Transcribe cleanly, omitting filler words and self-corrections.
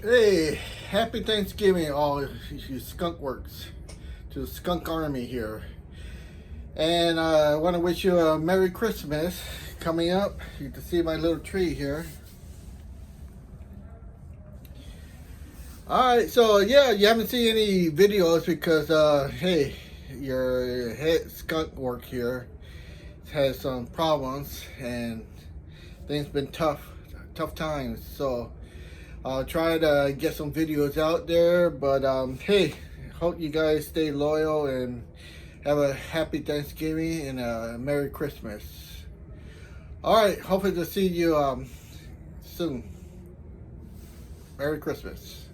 Hey, happy Thanksgiving, all you skunk works, to the skunk army here. And I want to wish you a Merry Christmas coming up. You can see my little tree here. Alright, so yeah, you haven't seen any videos because, hey, your head skunk work here has some problems and things been tough times. So I'll try to get some videos out there, but hey, hope you guys stay loyal and have a happy Thanksgiving and a Merry Christmas. Alright, hopefully to see you soon. Merry Christmas.